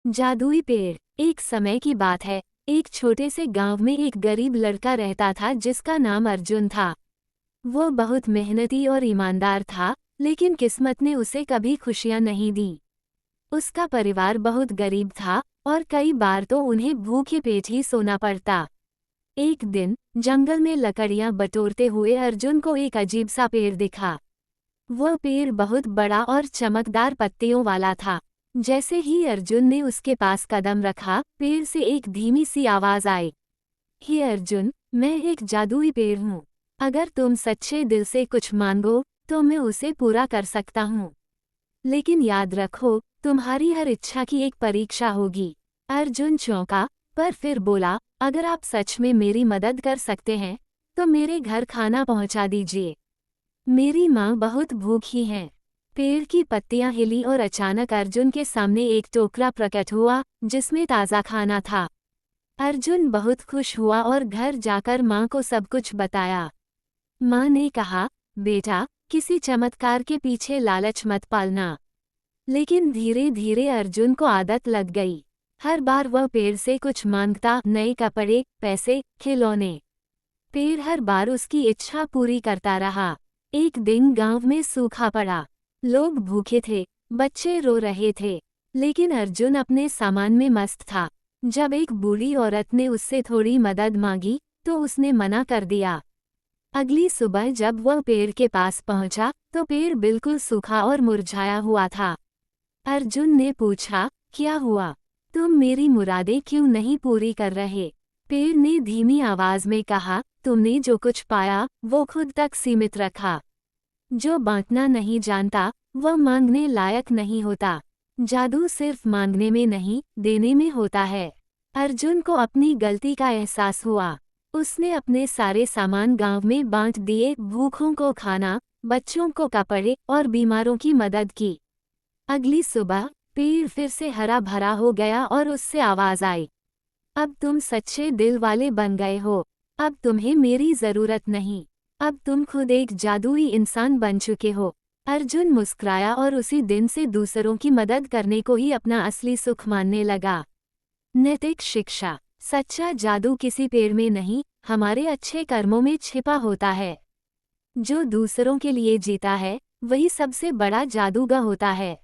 जादुई पेड़। एक समय की बात है। एक छोटे से गांव में एक गरीब लड़का रहता था जिसका नाम अर्जुन था। वो बहुत मेहनती और ईमानदार था, लेकिन किस्मत ने उसे कभी खुशियां नहीं दी। उसका परिवार बहुत गरीब था और कई बार तो उन्हें भूखे पेट ही सोना पड़ता। एक दिन जंगल में लकड़ियां बटोरते हुए अर्जुन को एक अजीब सा पेड़ दिखा। वह पेड़ बहुत बड़ा और चमकदार पत्तियों वाला था। जैसे ही अर्जुन ने उसके पास कदम रखा, पेड़ से एक धीमी सी आवाज आई। हे अर्जुन, मैं एक जादुई पेड़ हूँ। अगर तुम सच्चे दिल से कुछ मांगो तो मैं उसे पूरा कर सकता हूँ। लेकिन याद रखो, तुम्हारी हर इच्छा की एक परीक्षा होगी। अर्जुन चौंका, पर फिर बोला, अगर आप सच में मेरी मदद कर सकते हैं तो मेरे घर खाना पहुंचा दीजिए। मेरी माँ बहुत भूखी हैं। पेड़ की पत्तियां हिली और अचानक अर्जुन के सामने एक टोकरा प्रकट हुआ जिसमें ताज़ा खाना था। अर्जुन बहुत खुश हुआ और घर जाकर माँ को सब कुछ बताया। माँ ने कहा, बेटा, किसी चमत्कार के पीछे लालच मत पालना। लेकिन धीरे धीरे अर्जुन को आदत लग गई। हर बार वह पेड़ से कुछ मांगता, नए कपड़े, पैसे, खिलौने। पेड़ हर बार उसकी इच्छा पूरी करता रहा। एक दिन गांव में सूखा पड़ा। लोग भूखे थे, बच्चे रो रहे थे, लेकिन अर्जुन अपने सामान में मस्त था। जब एक बूढ़ी औरत ने उससे थोड़ी मदद मांगी तो उसने मना कर दिया। अगली सुबह जब वह पेड़ के पास पहुंचा तो पेड़ बिल्कुल सूखा और मुरझाया हुआ था। अर्जुन ने पूछा, क्या हुआ? तुम मेरी मुरादें क्यों नहीं पूरी कर रहे? पेड़ ने धीमी आवाज में कहा, तुमने जो कुछ पाया वो खुद तक सीमित रखा। जो बांटना नहीं जानता वह मांगने लायक नहीं होता। जादू सिर्फ मांगने में नहीं, देने में होता है। अर्जुन को अपनी गलती का एहसास हुआ। उसने अपने सारे सामान गांव में बांट दिए, भूखों को खाना, बच्चों को कपड़े और बीमारों की मदद की। अगली सुबह पेड़ फिर से हरा भरा हो गया और उससे आवाज आई, अब तुम सच्चे दिल वाले बन गए हो। अब तुम्हें मेरी जरूरत नहीं। अब तुम खुद एक जादुई इंसान बन चुके हो। अर्जुन मुस्कुराया और उसी दिन से दूसरों की मदद करने को ही अपना असली सुख मानने लगा। नैतिक शिक्षा। सच्चा जादू किसी पेड़ में नहीं, हमारे अच्छे कर्मों में छिपा होता है। जो दूसरों के लिए जीता है वही सबसे बड़ा जादूगर होता है।